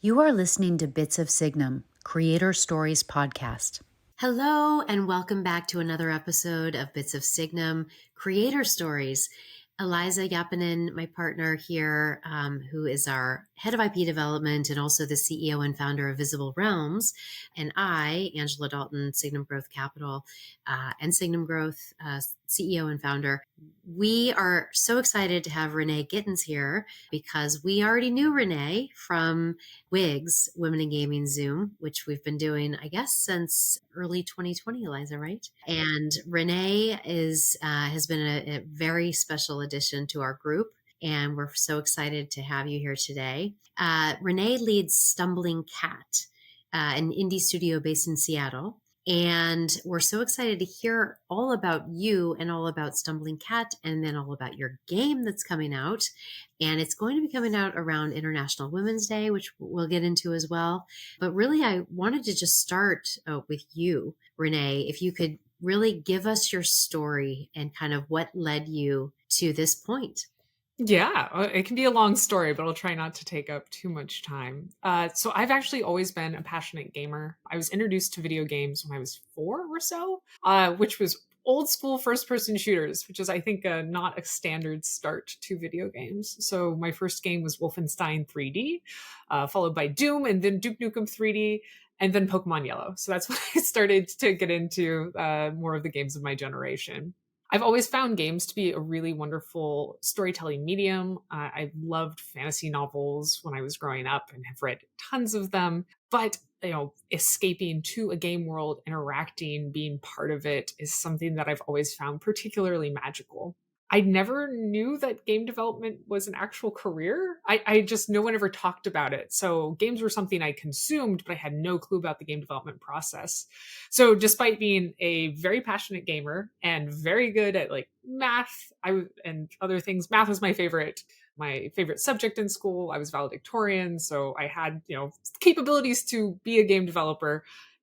You are listening to Bits of Signum, Creator Stories Podcast. Hello, and welcome back to another episode of Bits of Signum, Creator Stories. Eliza Yapinen, my partner here, who is our head of IP development and also the CEO and founder of Visible Realms, and I, Angela Dalton, Signum Growth Capital, and Signum Growth CEO and founder. We are so excited to have Renee Gittins here because we already knew Renee from WIGS, Women in Gaming Zoom, which we've been doing, I guess, since early 2020, Eliza, right? And Renee has been a very special addition to our group, and we're so excited to have you here today. Renee leads Stumbling Cat, an indie studio based in Seattle. And we're so excited to hear all about you and all about Stumbling Cat and then all about your game that's coming out. And it's going to be coming out around International Women's Day, which we'll get into as well. But really, I wanted to just start with you, Renee, if you could really give us your story and kind of what led you to this point. Yeah, it can be a long story, but I'll try not to take up too much time. So I've actually always been a passionate gamer. I was introduced to video games when I was 4 or so, which was old school first person shooters, which is, I think, not a standard start to video games. So my first game was Wolfenstein 3D, followed by Doom, and then Duke Nukem 3D, and then Pokemon Yellow. So that's when I started to get into more of the games of my generation. I've always found games to be a really wonderful storytelling medium. I loved fantasy novels when I was growing up and have read tons of them. But, escaping to a game world, interacting, being part of it is something that I've always found particularly magical. I never knew that game development was an actual career. I just, no one ever talked about it. So games were something I consumed, but I had no clue about the game development process. So despite being a very passionate gamer and very good at like math, and other things, math was my favorite subject in school. I was valedictorian, so I had, capabilities to be a game developer.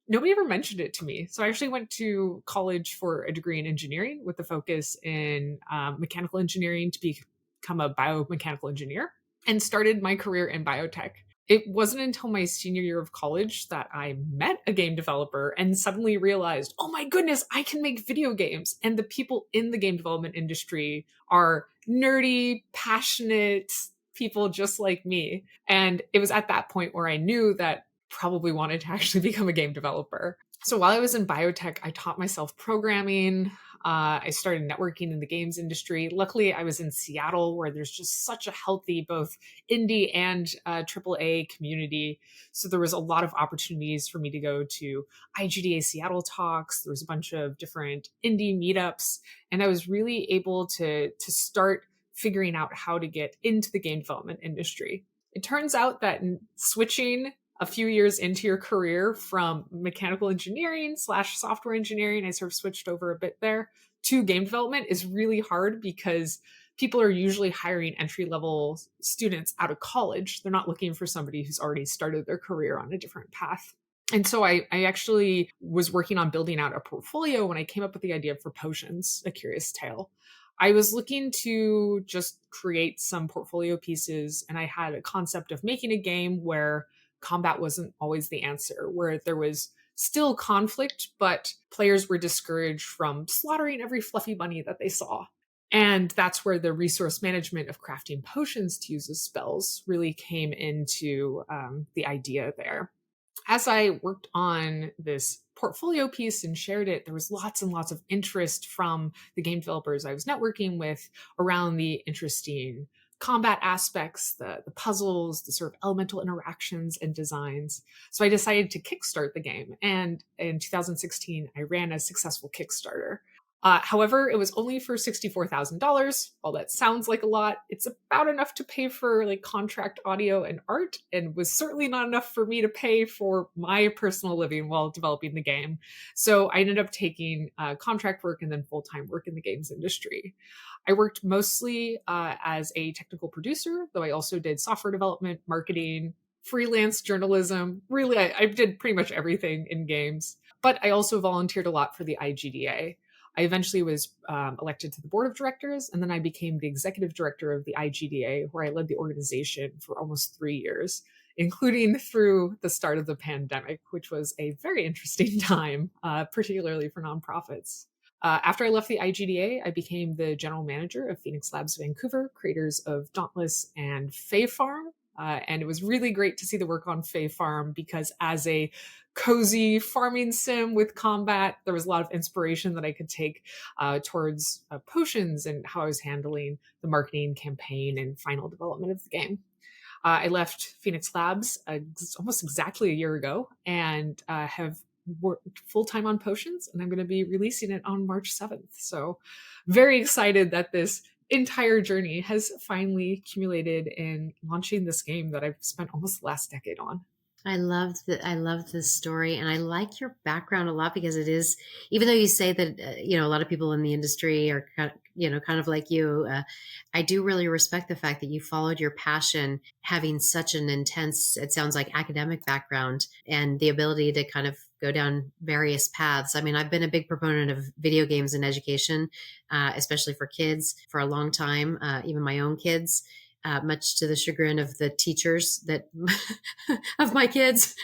Nobody ever mentioned it to me. So I actually went to college for a degree in engineering with a focus in mechanical engineering to become a biomechanical engineer, and started my career in biotech. It wasn't until my senior year of college that I met a game developer and suddenly realized, oh my goodness, I can make video games. And the people in the game development industry are nerdy, passionate people just like me. And it was at that point where I knew that probably wanted to actually become a game developer. So while I was in biotech, I taught myself programming. I started networking in the games industry. Luckily, I was in Seattle, where there's just such a healthy both indie and AAA community. So there was a lot of opportunities for me to go to IGDA Seattle talks. There was a bunch of different indie meetups, and I was really able to start figuring out how to get into the game development industry. It turns out that switching a few years into your career from mechanical engineering / software engineering, I sort of switched over a bit there, to game development is really hard because people are usually hiring entry level students out of college. They're not looking for somebody who's already started their career on a different path. And so I actually was working on building out a portfolio when I came up with the idea for Potions, A Curious Tale. I was looking to just create some portfolio pieces, and I had a concept of making a game where combat wasn't always the answer, where there was still conflict, but players were discouraged from slaughtering every fluffy bunny that they saw. And that's where the resource management of crafting potions to use as spells really came into the idea there. As I worked on this portfolio piece and shared it, there was lots and lots of interest from the game developers I was networking with around the interesting combat aspects, the puzzles, the sort of elemental interactions and designs. So I decided to kickstart the game. And in 2016, I ran a successful Kickstarter. However, it was only for $64,000. While that sounds like a lot, it's about enough to pay for like contract audio and art, and was certainly not enough for me to pay for my personal living while developing the game. So I ended up taking contract work and then full-time work in the games industry. I worked mostly as a technical producer, though I also did software development, marketing, freelance journalism. Really, I did pretty much everything in games. But I also volunteered a lot for the IGDA. I eventually was elected to the board of directors, and then I became the executive director of the IGDA, where I led the organization for almost 3 years. including through the start of the pandemic, which was a very interesting time, particularly for nonprofits. After I left the IGDA, I became the general manager of Phoenix Labs Vancouver, creators of Dauntless and Fae Farm. And it was really great to see the work on Fae Farm because, as a cozy farming sim with combat, there was a lot of inspiration that I could take towards potions and how I was handling the marketing campaign and final development of the game. I left Phoenix Labs almost exactly a year ago and have worked full time on potions, and I'm going to be releasing it on March 7th. So, very excited that this entire journey has finally accumulated in launching this game that I've spent almost the last decade on. I love this story, and I like your background a lot because it is, even though you say that a lot of people in the industry are kind of like you. I do really respect the fact that you followed your passion, having such an intense, it sounds like, academic background and the ability to kind of go down various paths. I mean, I've been a big proponent of video games in education, especially for kids, for a long time, even my own kids. Much to the chagrin of the teachers that of my kids.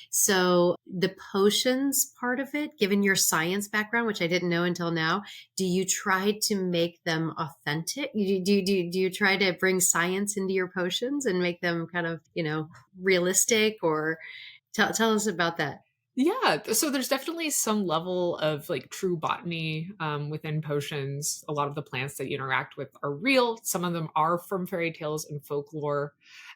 So the potions part of it, given your science background, which I didn't know until now, do you try to make them authentic? Do you try to bring science into your potions and make them kind of, realistic? Or tell us about that. Yeah, so there's definitely some level of like true botany within potions. A lot of the plants that you interact with are real. Some of them are from fairy tales and folklore.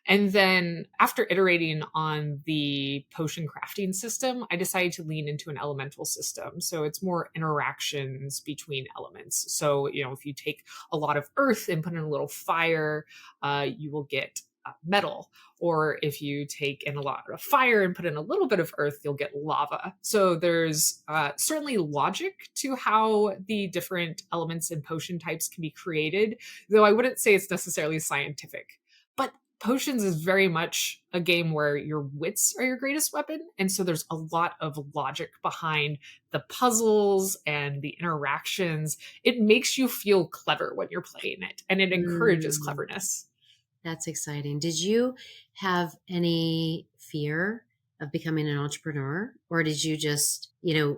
And then after iterating on the potion crafting system, I decided to lean into an elemental system. So it's more interactions between elements. So, if you take a lot of earth and put in a little fire, you will get metal. Or if you take in a lot of fire and put in a little bit of earth, you'll get lava. So there's certainly logic to how the different elements and potion types can be created, though I wouldn't say it's necessarily scientific. But potions is very much a game where your wits are your greatest weapon. And so there's a lot of logic behind the puzzles and the interactions. It makes you feel clever when you're playing it, and it encourages Mm. cleverness. That's exciting. Did you have any fear of becoming an entrepreneur, or did you just,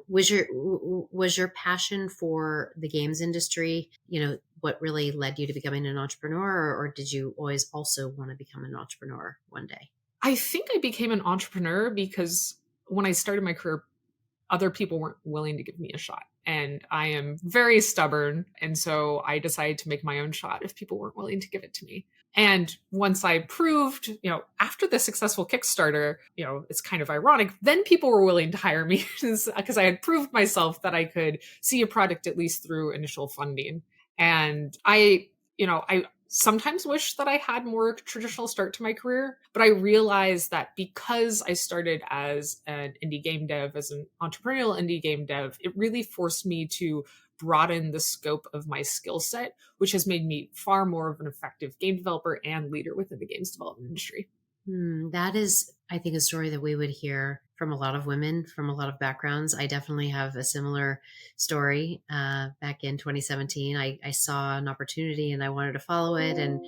was your passion for the games industry, what really led you to becoming an entrepreneur, or did you always also want to become an entrepreneur one day? I think I became an entrepreneur because when I started my career, other people weren't willing to give me a shot. And I am very stubborn. And so I decided to make my own shot if people weren't willing to give it to me. And once I proved, after the successful Kickstarter, it's kind of ironic, then people were willing to hire me because I had proved myself that I could see a product at least through initial funding. And I sometimes wish that I had more traditional start to my career, but I realized that because I started as an indie game dev, as an entrepreneurial indie game dev, it really forced me to broaden the scope of my skill set, which has made me far more of an effective game developer and leader within the games development industry. That is, I think, a story that we would hear from a lot of women from a lot of backgrounds. I definitely have a similar story. Back in 2017, I saw an opportunity and I wanted to follow it. And,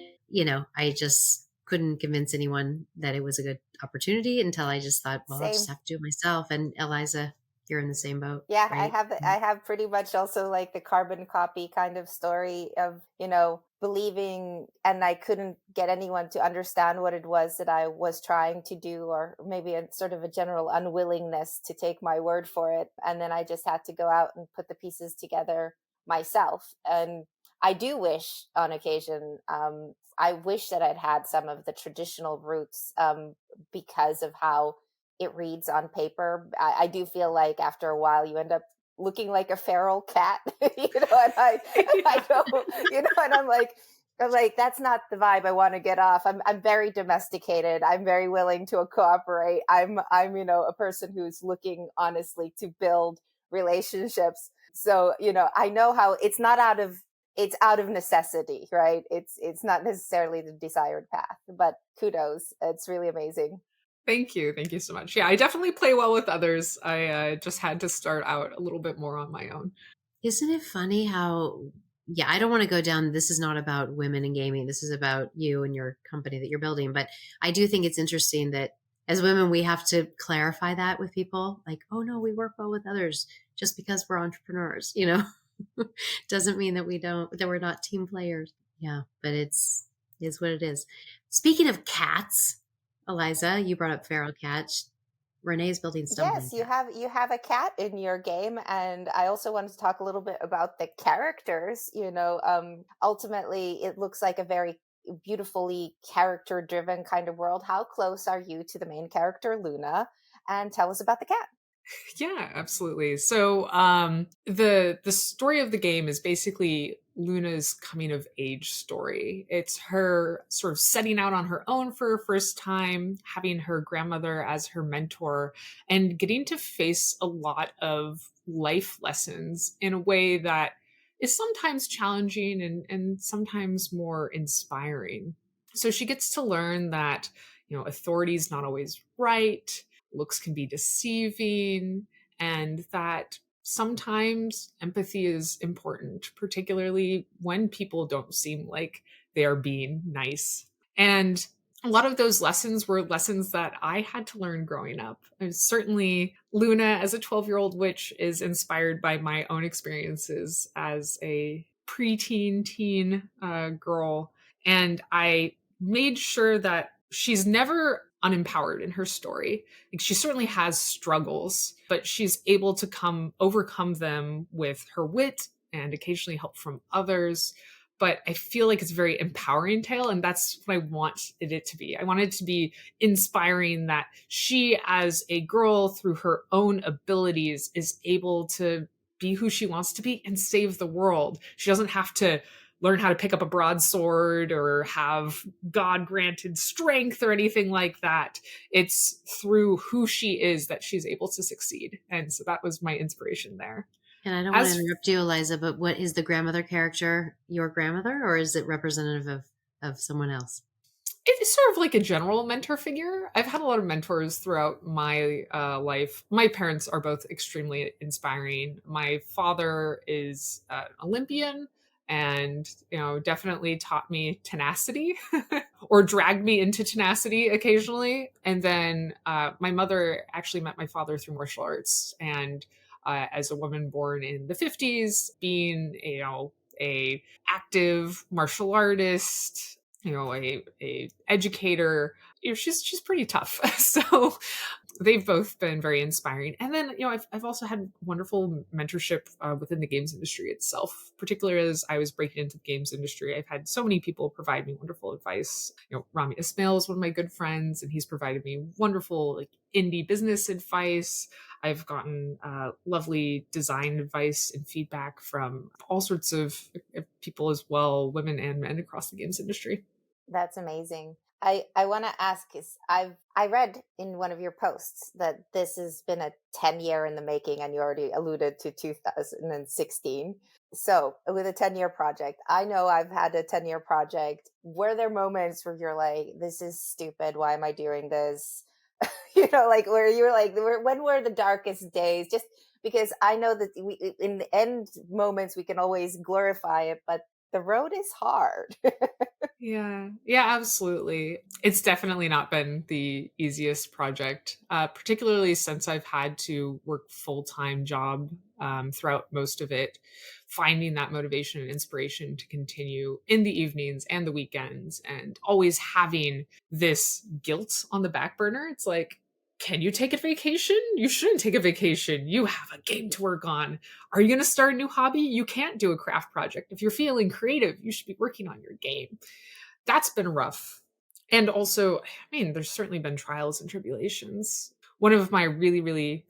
I just couldn't convince anyone that it was a good opportunity until I just thought, well, I'll just Same. have to do it myself. And Eliza, you're in the same boat, Yeah, right? I have pretty much also like the carbon copy kind of story of, believing, and I couldn't get anyone to understand what it was that I was trying to do, or maybe a sort of a general unwillingness to take my word for it. And then I just had to go out and put the pieces together myself. And I do wish on occasion, I wish that I'd had some of the traditional roots, because of how it reads on paper. I do feel like after a while you end up looking like a feral cat, and I don't, and I'm like, that's not the vibe I want to get off. I'm very domesticated. I'm very willing to cooperate. I'm, a person who's looking honestly to build relationships. So, I know how it's out of necessity, right? It's not necessarily the desired path, but kudos. It's really amazing. Thank you. Thank you so much. Yeah, I definitely play well with others. I just had to start out a little bit more on my own. Isn't it funny how yeah, I don't want to go down. This is not about women in gaming. This is about you and your company that you're building. But I do think it's interesting that as women, we have to clarify that with people. Like, oh no, we work well with others. Just because we're entrepreneurs, doesn't mean that we're not team players. Yeah, but is what it is. Speaking of cats, Eliza, you brought up feral cats. Renee's building stumbling Yes, cat. you have a cat in your game, and I also wanted to talk a little bit about the characters. Ultimately, it looks like a very beautifully character-driven kind of world. How close are you to the main character, Luna? And tell us about the cat. Yeah, absolutely. So the story of the game is basically Luna's coming of age story. It's her sort of setting out on her own for her first time, having her grandmother as her mentor, and getting to face a lot of life lessons in a way that is sometimes challenging and sometimes more inspiring. So she gets to learn that, authority is not always right, looks can be deceiving, and that sometimes empathy is important, particularly when people don't seem like they are being nice. And a lot of those lessons were lessons that I had to learn growing up. And certainly, Luna, as a 12-year-old witch, is inspired by my own experiences as a preteen, teen girl. And I made sure that she's never unempowered in her story. Like, she certainly has struggles, but she's able to overcome them with her wit and occasionally help from others. But I feel like it's a very empowering tale, and that's what I wanted it to be. I wanted it to be inspiring, that she, as a girl, through her own abilities, is able to be who she wants to be and save the world. She doesn't have to learn how to pick up a broadsword or have God granted strength or anything like that. It's through who she is that she's able to succeed. And so that was my inspiration there. And I don't want to As interrupt you, Eliza, but what is the grandmother character your grandmother, or is it representative of someone else? It's sort of like a general mentor figure. I've had a lot of mentors throughout my life. My parents are both extremely inspiring. My father is an Olympian and, definitely taught me tenacity or dragged me into tenacity occasionally. And then my mother actually met my father through martial arts. And as a woman born in the 50s, being, a active martial artist, a educator, she's pretty tough. So they've both been very inspiring. And then, I've also had wonderful mentorship within the games industry itself, particularly as I was breaking into the games industry. I've had so many people provide me wonderful advice. Rami Ismail is one of my good friends, and he's provided me wonderful, like, indie business advice. I've gotten lovely design advice and feedback from all sorts of people as well, women and men across the games industry. That's amazing. I want to ask, is I read in one of your posts that this has been a 10-year in the making, and you already alluded to 2016. So with a 10-year project, I know I've had a 10-year project. Were there moments where you're like, this is stupid, why am I doing this? Like, where you were like, when were the darkest days? Just because I know that in the end moments we can always glorify it, but the road is hard. Yeah, yeah, absolutely. It's definitely not been the easiest project, particularly since I've had to work full-time job throughout most of it, finding that motivation and inspiration to continue in the evenings and the weekends, and always having this guilt on the back burner. It's like, can you take a vacation? You shouldn't take a vacation. You have a game to work on. Are you going to start a new hobby? You can't do a craft project. If you're feeling creative, you should be working on your game. That's been rough. And also, I mean, there's certainly been trials and tribulations. One of my really, really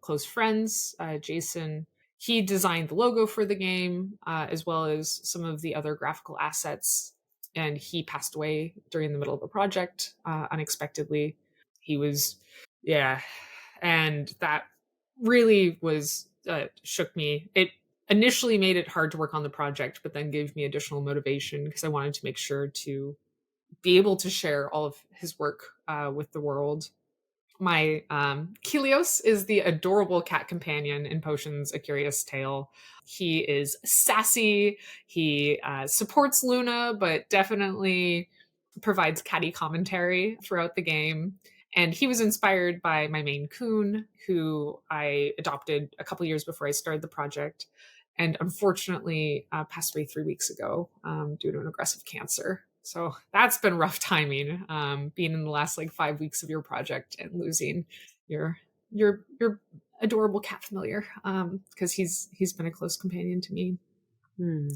close friends, Jason, he designed the logo for the game, as well as some of the other graphical assets. And he passed away during the middle of the project unexpectedly. He was, yeah. And that really was, shook me. It initially made it hard to work on the project, but then gave me additional motivation because I wanted to make sure to be able to share all of his work with the world. My Kilios is the adorable cat companion in Potions: A Curious Tale. He is sassy. He supports Luna, but definitely provides catty commentary throughout the game. And he was inspired by my Maine Coon, who I adopted a couple years before I started the project, and unfortunately passed away 3 weeks ago due to an aggressive cancer. So that's been rough timing, being in the last like 5 weeks of your project and losing your your adorable cat familiar, because he's been a close companion to me. Hmm.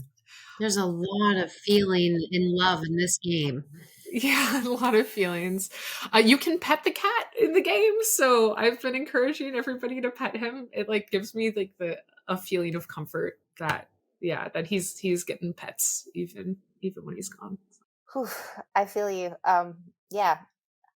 There's a lot of feeling in love in this game. Yeah, a lot of feelings. You can pet the cat in the game, so I've been encouraging everybody to pet him. It like gives me like the a feeling of comfort that yeah, that he's getting pets even when he's gone. Whew, I feel you. Yeah,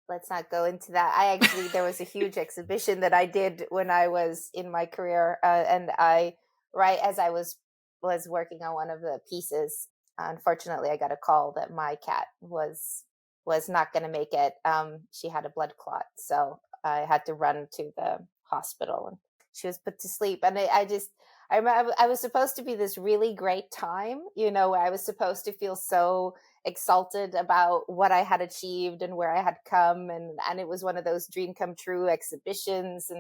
let's not go into that. I actually, there was a huge exhibition that I did when I was in my career, and I, right as I was working on one of the pieces, unfortunately, I got a call that my cat was not going to make it. She had a blood clot, so I had to run to the hospital, and she was put to sleep. And I just, I remember I was supposed to be this really great time, where I was supposed to feel so exalted about what I had achieved and where I had come, and it was one of those dream come true exhibitions,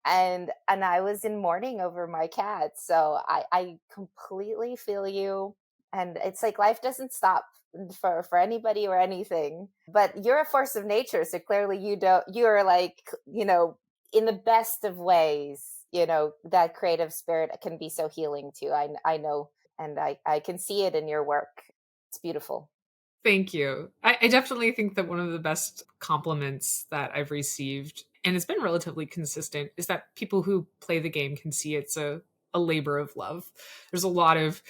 and I was in mourning over my cat. So I completely feel you. And it's like life doesn't stop for anybody or anything. But you're a force of nature, so clearly you're like, in the best of ways, that creative spirit can be so healing too. I know, and I can see it in your work. It's beautiful. Thank you. I definitely think that one of the best compliments that I've received, and it's been relatively consistent, is that people who play the game can see it's a labor of love. There's a lot of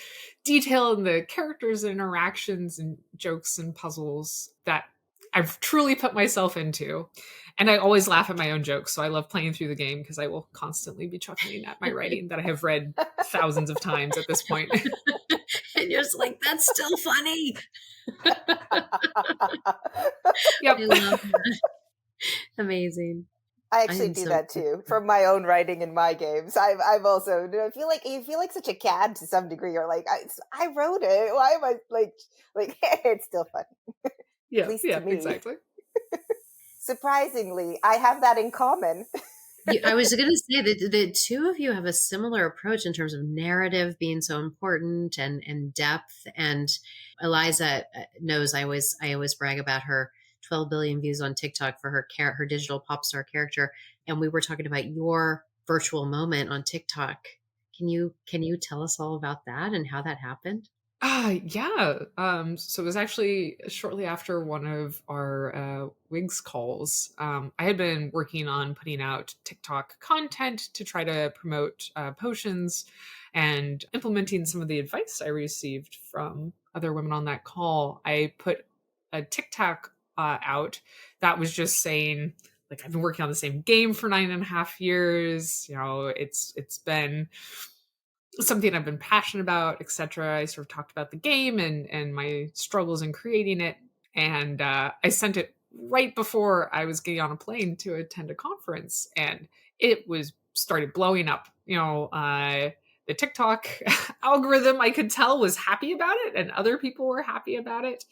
detail in the characters and interactions and jokes and puzzles that I've truly put myself into. And I always laugh at my own jokes. So I love playing through the game because I will constantly be chuckling at my writing that I have read thousands of times at this point. And you're just like, that's still funny. Yep. I love that. Amazing. I I actually am do so that too from my own writing in my games. I've also, I feel like you feel like such a cad to some degree. You're like, I wrote it. Why am I like it's still funny, at Yeah, least to yeah, me. exactly. Surprisingly, I have that in common. I was going to say that the two of you have a similar approach in terms of narrative being so important and depth. And Eliza knows I always brag about her 12 billion views on TikTok for her digital pop star character. And we were talking about your virtual moment on TikTok. Can you tell us all about that and how that happened? Yeah. So it was actually shortly after one of our Wigs calls. I had been working on putting out TikTok content to try to promote potions and implementing some of the advice I received from other women on that call. I put a TikTok out that was just saying, like, I've been working on the same game for 9.5 years. It's been something I've been passionate about, etc. I sort of talked about the game and my struggles in creating it, and I sent it right before I was getting on a plane to attend a conference, and it was started blowing up. The TikTok algorithm, I could tell, was happy about it, and other people were happy about it.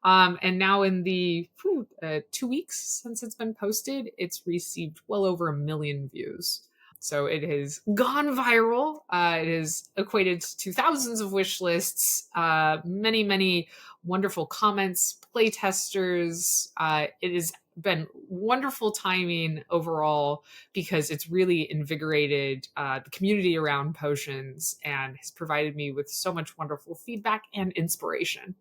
And now in the 2 weeks since it's been posted, it's received well over 1 million views. So it has gone viral. It has equated to thousands of wish lists, many, many wonderful comments, play testers. It has been wonderful timing overall because it's really invigorated the community around potions and has provided me with so much wonderful feedback and inspiration.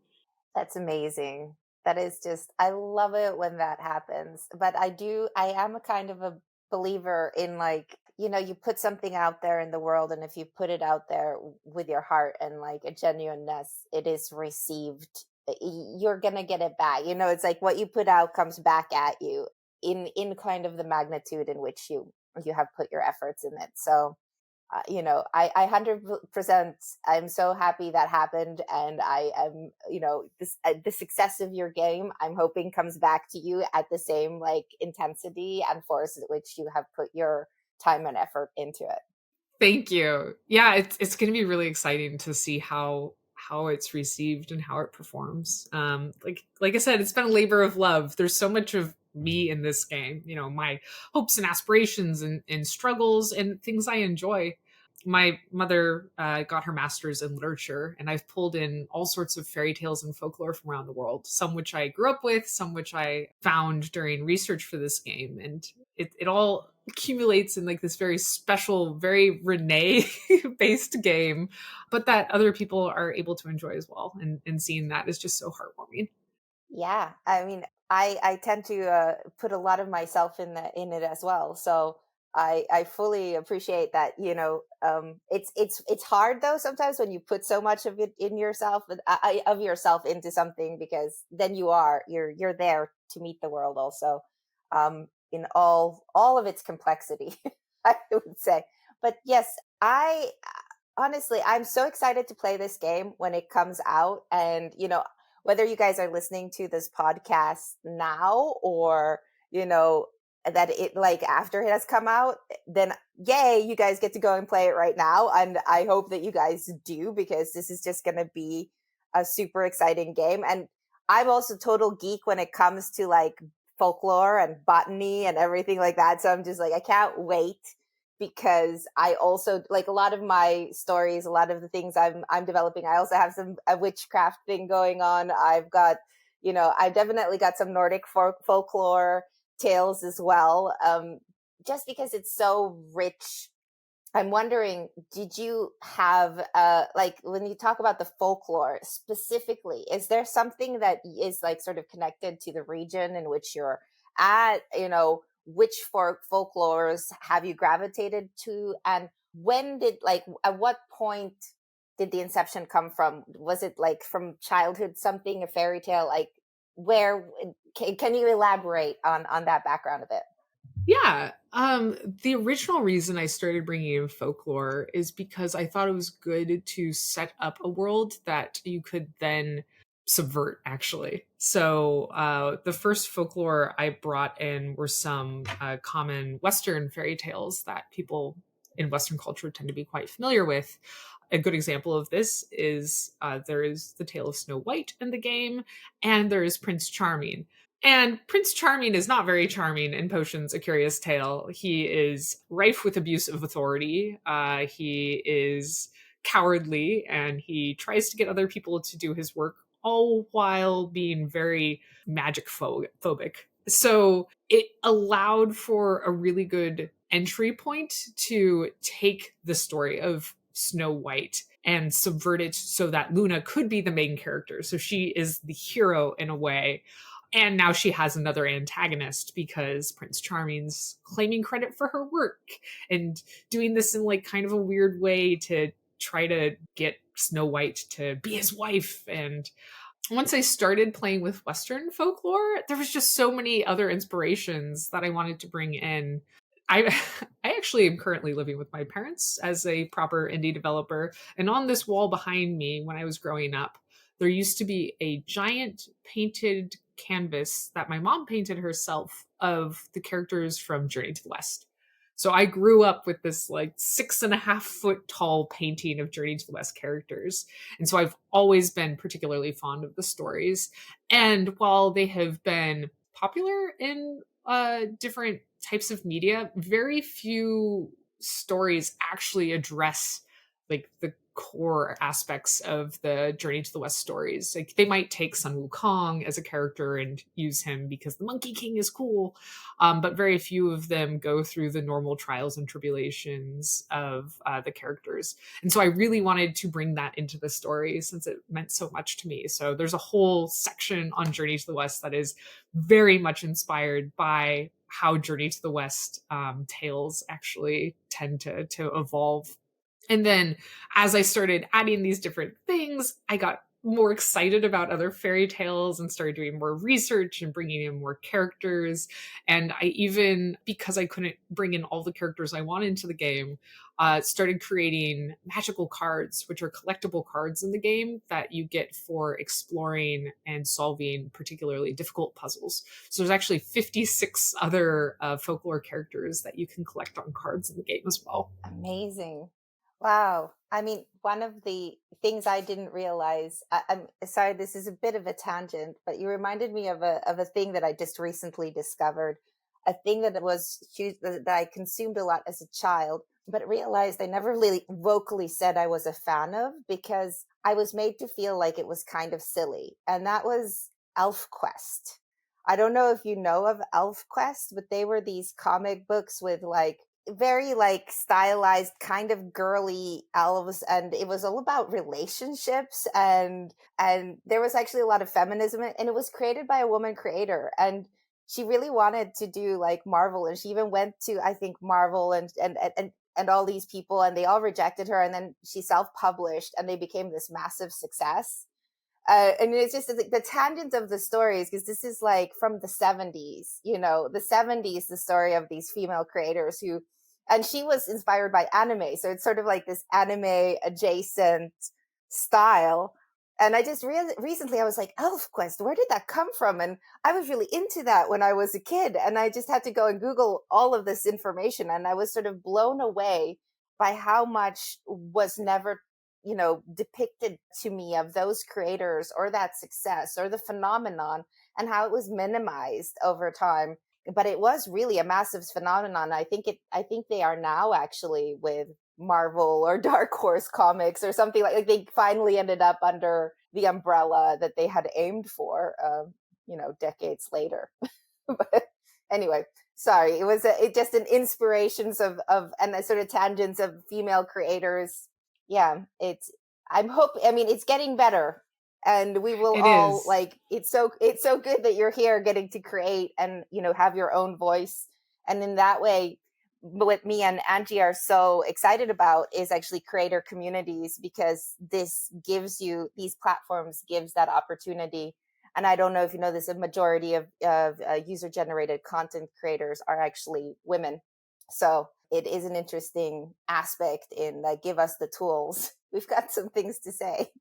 That's amazing. That is just, I love it when that happens. But I am a kind of a believer in, like, you put something out there in the world, and if you put it out there with your heart and like a genuineness, it is received. You're going to get it back. It's like what you put out comes back at you in kind of the magnitude in which you have put your efforts in it. So I 100%, I'm so happy that happened. And I am, the success of your game, I'm hoping comes back to you at the same like intensity and force at which you have put your time and effort into it. Thank you. Yeah, it's going to be really exciting to see how it's received and how it performs. Like I said, it's been a labor of love. There's so much of me in this game. You know, my hopes and aspirations and struggles and things I enjoy. My mother got her master's in literature, and I've pulled in all sorts of fairy tales and folklore from around the world, some which I grew up with, some which I found during research for this game. And it all accumulates in like this very special, very Renee based game, but that other people are able to enjoy as well. And seeing that is just so heartwarming. Yeah, I mean, I tend to put a lot of myself in it as well. So I fully appreciate that. It's hard though sometimes when you put so much of it in yourself, of yourself into something, because then you're there to meet the world also, in all of its complexity, I would say. But yes, I honestly, I'm so excited to play this game when it comes out. And whether you guys are listening to this podcast now, or that it like after it has come out, then yay, you guys get to go and play it right now. And I hope that you guys do, because this is just going to be a super exciting game. And I'm also total geek when it comes to like folklore and botany and everything like that. So I'm just like, I can't wait, because I also like a lot of my stories, a lot of the things I'm developing. I also have a witchcraft thing going on. I've got, I've definitely got some Nordic folklore tales as well. Just because it's so rich. I'm wondering, did you have like when you talk about the folklore specifically, is there something that is like sort of connected to the region in which you're at? Which folklores have you gravitated to, and when did like at what point did the inception come from? Was it like from childhood, something, a fairy tale? Like where can you elaborate on that background a bit? Yeah. The original reason I started bringing in folklore is because I thought it was good to set up a world that you could then subvert, actually. So, the first folklore I brought in were some common Western fairy tales that people in Western culture tend to be quite familiar with. A good example of this is there is the tale of Snow White in the game, and there is Prince Charming. And Prince Charming is not very charming in Potion's A Curious Tale. He is rife with abuse of authority. He is cowardly, and he tries to get other people to do his work, all while being very magic phobic. So it allowed for a really good entry point to take the story of Snow White and subvert it so that Luna could be the main character. So she is the hero in a way, and now she has another antagonist because Prince Charming's claiming credit for her work and doing this in like kind of a weird way to try to get Snow White to be his wife. And once I started playing with Western folklore, there was just so many other inspirations that I wanted to bring in. I I actually am currently living with my parents as a proper indie developer, and on this wall behind me when I was growing up, there used to be a giant painted canvas that my mom painted herself of the characters from Journey to the West. So I grew up with this like 6.5 foot tall painting of Journey to the West characters. And so I've always been particularly fond of the stories. And while they have been popular in different types of media, very few stories actually address like the core aspects of the Journey to the West stories. Like they might take Sun Wukong as a character and use him because the Monkey King is cool, but very few of them go through the normal trials and tribulations of the characters. And so I really wanted to bring that into the story since it meant so much to me. So there's a whole section on Journey to the West that is very much inspired by how Journey to the West tales actually tend to evolve. And then as I started adding these different things, I got more excited about other fairy tales and started doing more research and bringing in more characters. And I even, because I couldn't bring in all the characters I wanted into the game, started creating magical cards, which are collectible cards in the game that you get for exploring and solving particularly difficult puzzles. So there's actually 56 other folklore characters that you can collect on cards in the game as well. Amazing. Wow. I mean, one of the things I didn't realize, I'm sorry, this is a bit of a tangent, but you reminded me of a thing that I just recently discovered, a thing that was that I consumed a lot as a child, but realized I never really vocally said I was a fan of because I was made to feel like it was kind of silly. And that was Elf Quest. I don't know if you know of Elf Quest, but they were these comic books with like very like stylized kind of girly elves, and it was all about relationships, and there was actually a lot of feminism, and it was created by a woman creator, and she really wanted to do like Marvel, and she even went to, I think, Marvel and all these people, and they all rejected her, and then she self-published and they became this massive success. And it's just the tangent of the stories, because this is like from the 70s, the 70s, the story of these female creators who, and she was inspired by anime. So it's sort of like this anime adjacent style. And I just recently I was like, ElfQuest, where did that come from? And I was really into that when I was a kid. And I just had to go and Google all of this information. And I was sort of blown away by how much was never depicted to me of those creators or that success or the phenomenon, and how it was minimized over time. But it was really a massive phenomenon. I think they are now actually with Marvel or Dark Horse Comics or something like they finally ended up under the umbrella that they had aimed for, decades later. But anyway, sorry, it was just an inspirations of and a sort of tangents of female creators. Yeah, I mean, it's getting better, and we will It all is. like, it's so good that you're here getting to create and have your own voice. And in that way, what me and Angie are so excited about is actually creator communities, because these platforms gives that opportunity. And I don't know if you know this, a majority of user generated content creators are actually women. So it is an interesting aspect in give us the tools. We've got some things to say.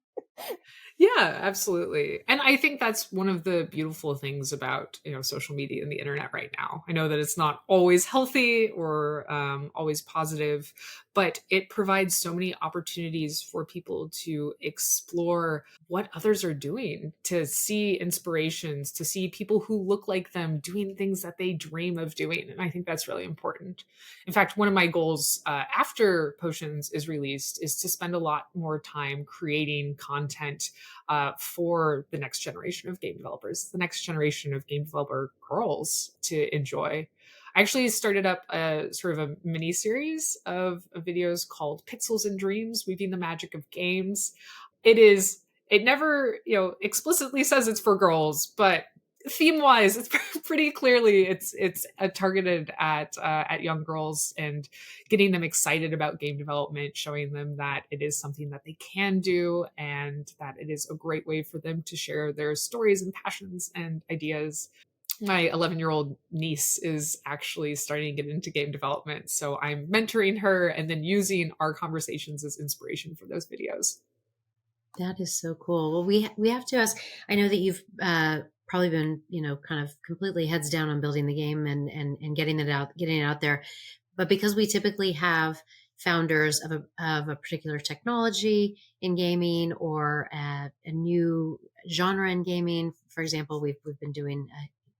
Yeah, absolutely. And I think that's one of the beautiful things about, social media and the internet right now. I know that it's not always healthy or always positive, but it provides so many opportunities for people to explore what others are doing, to see inspirations, to see people who look like them doing things that they dream of doing. And I think that's really important. In fact, one of my goals after Potions is released is to spend a lot more time creating content for the next generation of game developers, the next generation of game developer girls to enjoy. I actually started up a sort of a mini series of videos called Pixels and Dreams, Weaving the Magic of Games. It never, explicitly says it's for girls, but theme wise, it's pretty clearly it's targeted at young girls and getting them excited about game development, showing them that it is something that they can do and that it is a great way for them to share their stories and passions and ideas. My 11-year-old niece is actually starting to get into game development, so I'm mentoring her and then using our conversations as inspiration for those videos. That is so cool. Well, we have to ask. I know that you've probably been, kind of completely heads down on building the game and getting it out there. But because we typically have founders of a particular technology in gaming or a new genre in gaming, for example, we've been doing.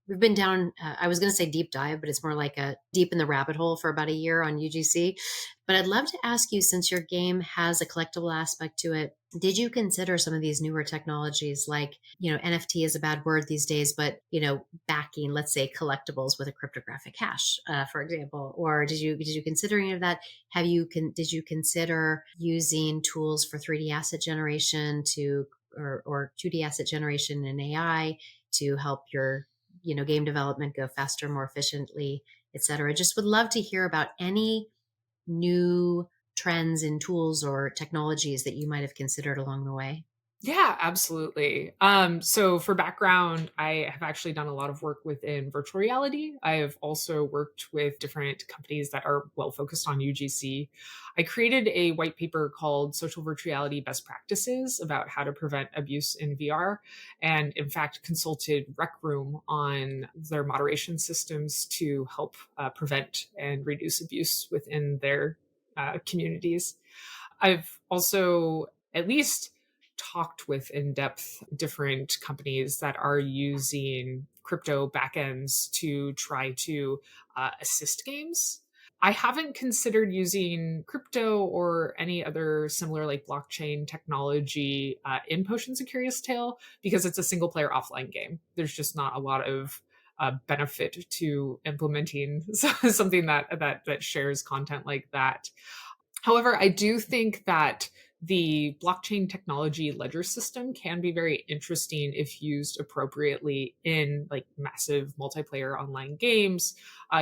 We've been down, I was going to say deep dive, but it's more like a deep in the rabbit hole for about a year on UGC. But I'd love to ask you, since your game has a collectible aspect to it, did you consider some of these newer technologies like, NFT is a bad word these days, but, backing, let's say, collectibles with a cryptographic hash, for example? Or did you consider any of that? Did you consider using tools for 3D asset generation or 2D asset generation and AI to help your, game development go faster, more efficiently, et cetera? Just would love to hear about any new trends in tools or technologies that you might have considered along the way. Yeah, absolutely. So for background, I have actually done a lot of work within virtual reality. I have also worked with different companies that are well focused on UGC. I created a white paper called Social Virtual Reality Best Practices about how to prevent abuse in VR, and in fact consulted Rec Room on their moderation systems to help prevent and reduce abuse within their communities. I've also at least talked with in depth different companies that are using crypto backends to try to assist games. I haven't considered using crypto or any other similar like blockchain technology in Potions of Curious Tale because it's a single player offline game. There's just not a lot of benefit to implementing something that shares content like that. However, I do think that the blockchain technology ledger system can be very interesting if used appropriately in like massive multiplayer online games.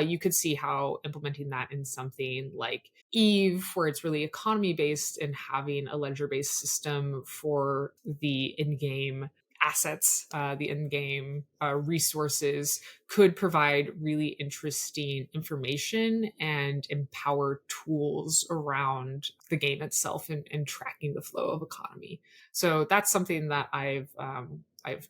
You could see how implementing that in something like Eve, where it's really economy based, and having a ledger based system for the in game assets, the in game resources, could provide really interesting information and empower tools around the game itself and tracking the flow of economy. So that's something that I've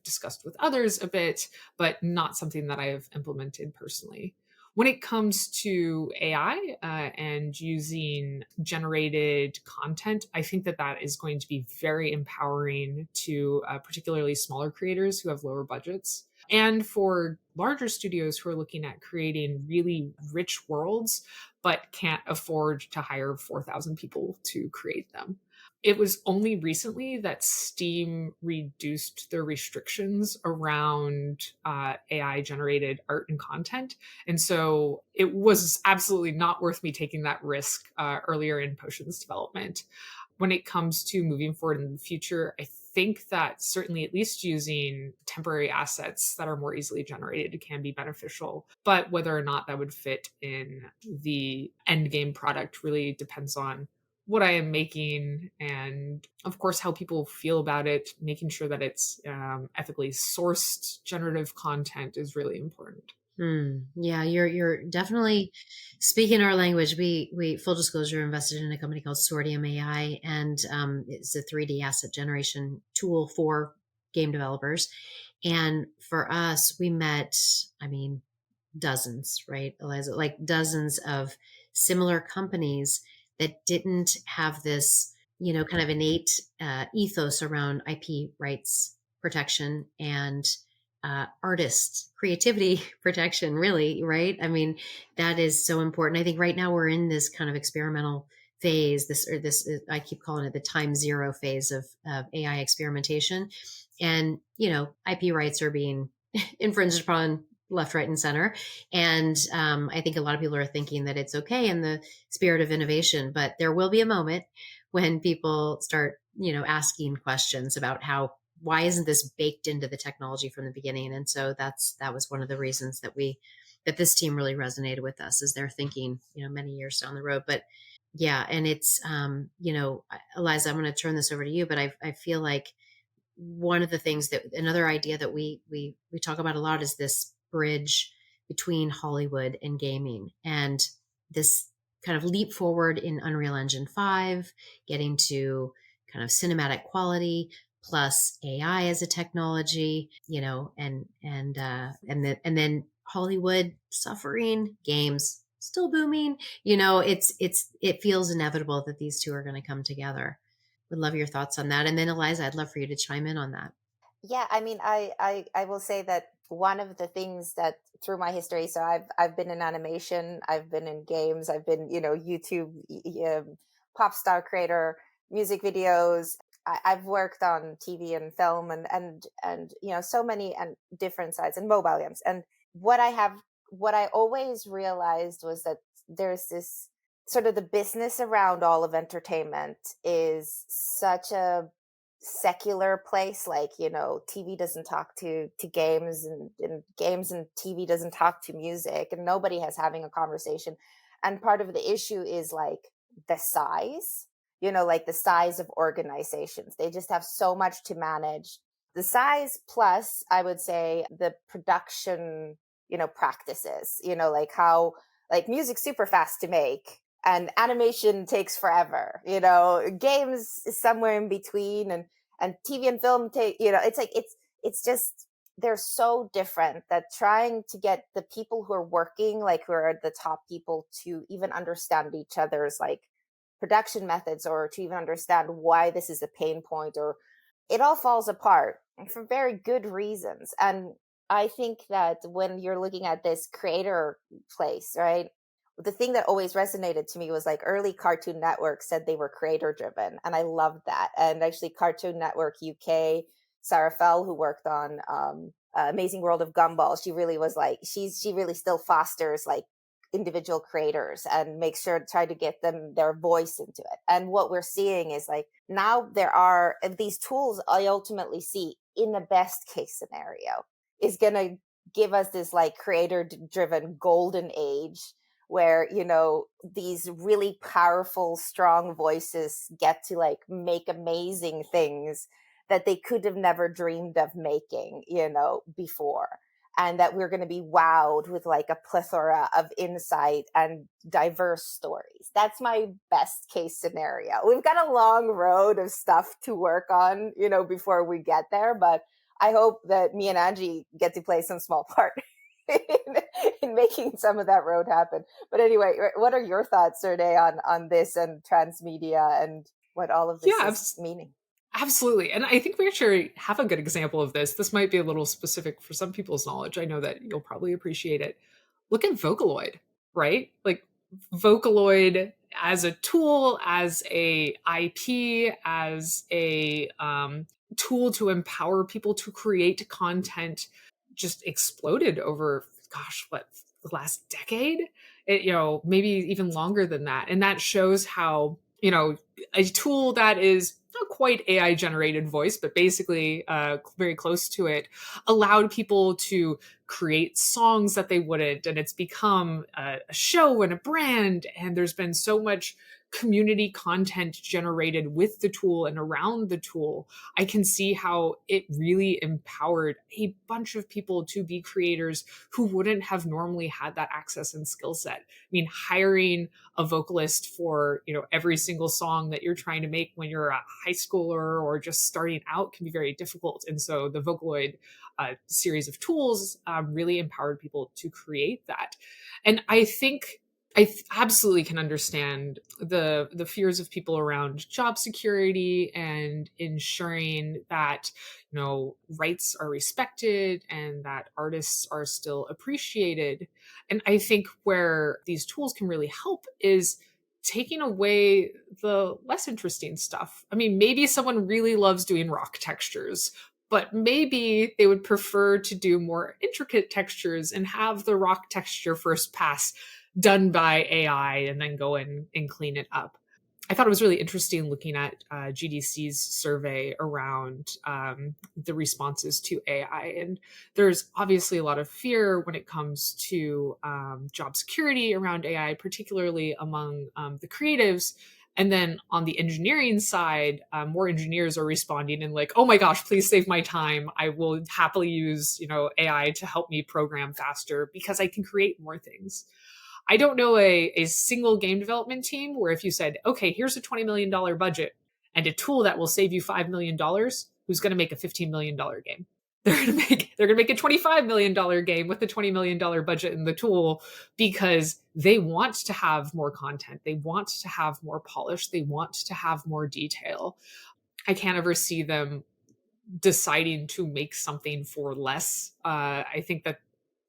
discussed with others a bit, but not something that I have implemented personally. When it comes to AI and using generated content, I think that that is going to be very empowering to particularly smaller creators who have lower budgets. And for larger studios who are looking at creating really rich worlds, but can't afford to hire 4,000 people to create them. It was only recently that Steam reduced their restrictions around AI generated art and content. And so it was absolutely not worth me taking that risk earlier in Potion's development. When it comes to moving forward in the future, I think that certainly at least using temporary assets that are more easily generated can be beneficial. But whether or not that would fit in the end game product really depends on what I am making and, of course, how people feel about it. Making sure that it's ethically sourced generative content is really important. Yeah, you're definitely speaking our language. We full disclosure invested in a company called Sortium AI, and it's a 3D asset generation tool for game developers. And for us, we met, I mean, dozens, right, Eliza, like dozens of similar companies that didn't have this, kind of innate ethos around IP rights protection and artist creativity protection, really, right? I mean, that is so important. I think right now we're in this kind of experimental phase, this, I keep calling it the time zero phase of AI experimentation. And, IP rights are being infringed upon left, right, and center. And I think a lot of people are thinking that it's okay in the spirit of innovation, but there will be a moment when people start, asking questions about why isn't this baked into the technology from the beginning? And so that was one of the reasons that this team really resonated with us, is they're thinking, many years down the road. But yeah, and it's, Eliza, I'm going to turn this over to you, but I feel like one of the things that another idea that we talk about a lot is this bridge between Hollywood and gaming, and this kind of leap forward in Unreal Engine 5, getting to kind of cinematic quality plus AI as a technology, and then Hollywood suffering, games still booming. It feels inevitable that these two are going to come together. Would love your thoughts on that. And then Eliza, I'd love for you to chime in on that. Yeah, I mean, I will say that one of the things that through my history, so I've been in animation, I've been in games, I've been, YouTube pop star creator, music videos. I've worked on TV and film and so many and different sides and mobile games. And what I always realized was that there's this sort of the business around all of entertainment is such a secular place, like TV doesn't talk to games, and games and TV doesn't talk to music, and nobody has having a conversation. And part of the issue is like the size. like the size of organizations. They just have so much to manage. The size plus, I would say, the production, practices, like how, like, music's super fast to make and animation takes forever, games is somewhere in between, and TV and film take, it's like, it's just, they're so different that trying to get the people who are working, like who are the top people, to even understand each other's like production methods, or to even understand why this is a pain point, or it all falls apart for very good reasons. And I think that when you're looking at this creator place, right, the thing that always resonated to me was like early Cartoon Network said they were creator driven, and I loved that. And actually Cartoon Network UK, Sarah Fell, who worked on Amazing World of Gumball, she really was like, she really still fosters like individual creators and makes sure to try to get them their voice into it. And what we're seeing is like, now there are these tools, I ultimately see in the best case scenario is going to give us this like creator driven golden age where, these really powerful, strong voices get to like make amazing things that they could have never dreamed of making, before. And that we're going to be wowed with like a plethora of insight and diverse stories. That's my best case scenario. We've got a long road of stuff to work on, before we get there. But I hope that me and Angie get to play some small part in making some of that road happen. But anyway, what are your thoughts, Renee, on this and transmedia and what all of this is meaning? Absolutely. And I think we actually have a good example of this. This might be a little specific for some people's knowledge. I know that you'll probably appreciate it. Look at Vocaloid, right? Like Vocaloid as a tool, as a IP, as a tool to empower people to create content, just exploded over, gosh, what, the last decade? Maybe even longer than that. And that shows how, a tool that is not quite AI generated voice, but basically very close to it, allowed people to create songs that they wouldn't. And it's become a show and a brand. And there's been so much community content generated with the tool and around the tool. I can see how it really empowered a bunch of people to be creators who wouldn't have normally had that access and skill set. I mean, hiring a vocalist for, every single song that you're trying to make when you're a high schooler or just starting out can be very difficult. And so the Vocaloid series of tools really empowered people to create that. And I think absolutely can understand the fears of people around job security and ensuring that rights are respected and that artists are still appreciated. And I think where these tools can really help is taking away the less interesting stuff. I mean, maybe someone really loves doing rock textures, but maybe they would prefer to do more intricate textures and have the rock texture first pass done by AI and then go in and clean it up. I thought it was really interesting looking at GDC's survey around the responses to AI. And there's obviously a lot of fear when it comes to job security around AI, particularly among the creatives. And then on the engineering side, more engineers are responding and like, oh my gosh, please save my time. I will happily use, AI to help me program faster because I can create more things. I don't know a single game development team where if you said, okay, here's a $20 million budget and a tool that will save you $5 million, who's going to make a $15 million game? They're going to make a $25 million game with the $20 million budget and the tool because they want to have more content. They want to have more polish. They want to have more detail. I can't ever see them deciding to make something for less. I think that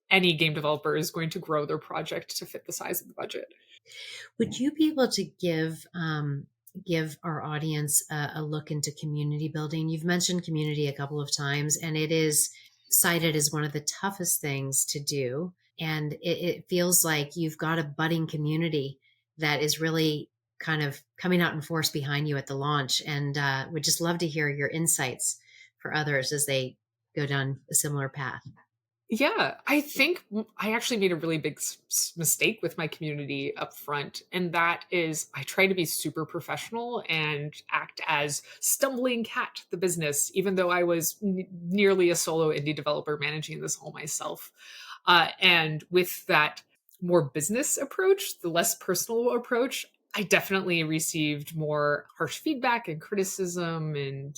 any game developer is going to grow their project to fit the size of the budget. Would you be able to give our audience a look into community building? You've mentioned community a couple of times, and it is cited as one of the toughest things to do. And it feels like you've got a budding community that is really kind of coming out in force behind you at the launch. And would just love to hear your insights for others as they go down a similar path. Yeah, I think I actually made a really big mistake with my community up front. And that is, I try to be super professional and act as stumbling cat, the business, even though I was nearly a solo indie developer managing this all myself. And with that more business approach, the less personal approach, I definitely received more harsh feedback and criticism and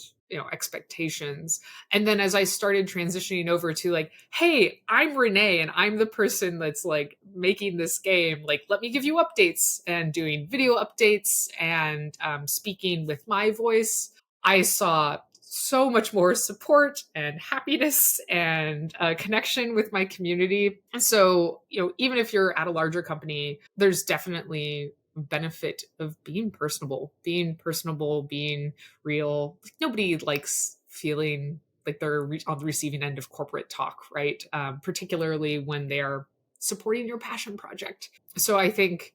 expectations. And then as I started transitioning over to like, hey, I'm Renee and I'm the person that's like making this game, like, let me give you updates, and doing video updates and speaking with my voice, I saw so much more support and happiness and connection with my community. So, even if you're at a larger company, there's definitely benefit of being personable, being real. Like, nobody likes feeling like they're on the receiving end of corporate talk, right? Particularly when they are supporting your passion project. So I think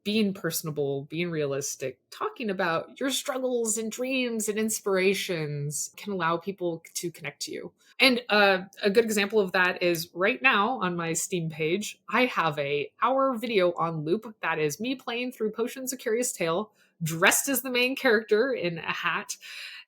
being personable, being realistic, talking about your struggles and dreams and inspirations can allow people to connect to you. And a good example of that is right now on my Steam page, I have a hour video on loop that is me playing through Potions of Curious Tale, dressed as the main character in a hat,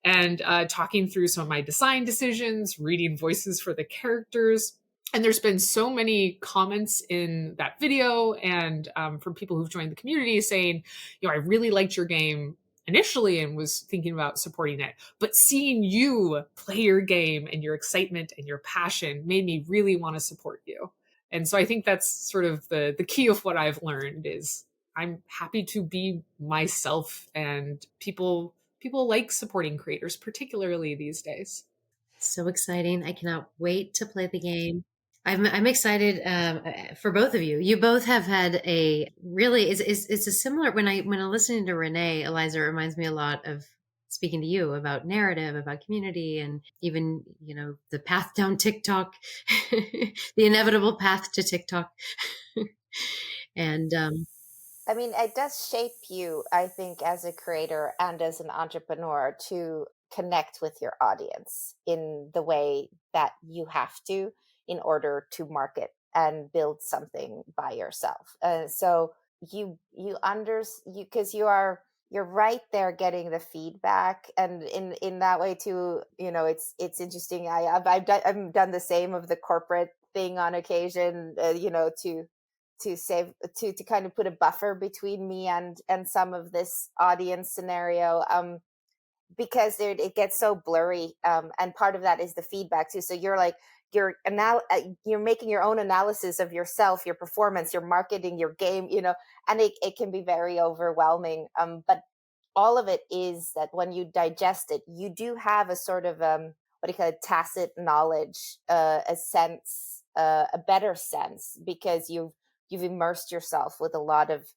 and talking through some of my design decisions, reading voices for the characters. And there's been so many comments in that video and from people who've joined the community saying, I really liked your game initially and was thinking about supporting it. But seeing you play your game and your excitement and your passion made me really want to support you. And so I think that's sort of the key of what I've learned is I'm happy to be myself, and people like supporting creators, particularly these days. So exciting. I cannot wait to play the game. I'm excited for both of you. You both have had a really it's a similar when I'm listening to Renee, Eliza, it reminds me a lot of speaking to you about narrative, about community, and even the path down TikTok, the inevitable path to TikTok, and I mean, it does shape you, I think, as a creator and as an entrepreneur to connect with your audience in the way that you have to in order to market and build something by yourself. So you under you because you're right there getting the feedback, and in that way too. It's interesting. I've done the same of the corporate thing on occasion. To save to kind of put a buffer between me and some of this audience scenario, because it gets so blurry, and part of that is the feedback too. So you're like you're making your own analysis of yourself, your performance, your marketing, your game, and it can be very overwhelming, but all of it is that when you digest it, you do have a sort of what do you call it, tacit knowledge, a sense, a better sense, because you've immersed yourself with a lot of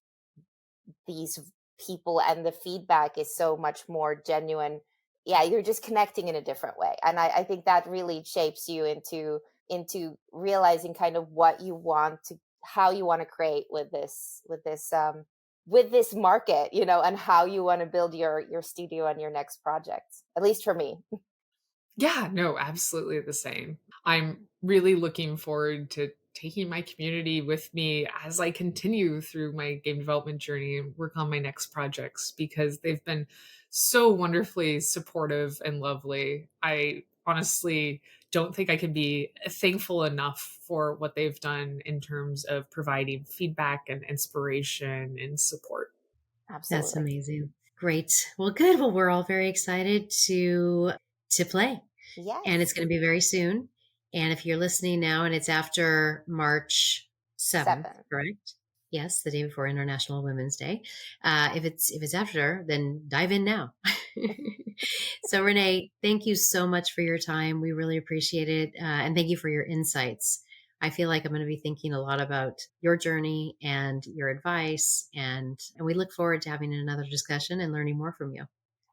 these people, and the feedback is so much more genuine. Yeah, you're just connecting in a different way, and I think that really shapes you into realizing kind of what you want to how you want to create with this market, and how you want to build your studio and your next project, at least for me. Yeah, no, absolutely the same. I'm really looking forward to taking my community with me as I continue through my game development journey and work on my next projects, because they've been so wonderfully supportive and lovely. I honestly don't think I can be thankful enough for what they've done in terms of providing feedback and inspiration and support. that's Absolutely. amazing. Great. Well, good. Well, we're all very excited to play. And it's Yes. going to be very soon. And if you're listening now and it's after March 7th, 7. correct? Yes, the day before International Women's Day. If it's after, then dive in now. So Renee, thank you so much for your time. We really appreciate it, and thank you for your insights. I feel like I'm going to be thinking a lot about your journey and your advice, and we look forward to having another discussion and learning more from you.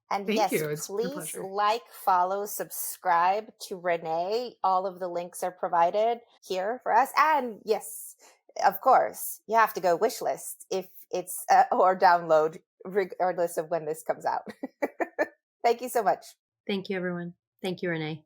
And Thank yes, you. It's been a please pleasure. like, follow, subscribe to Renee. All of the links are provided here for us. And yes, of course, you have to go wish list if it's or download, regardless of when this comes out. Thank you so much. Thank you, everyone. Thank you, Renee.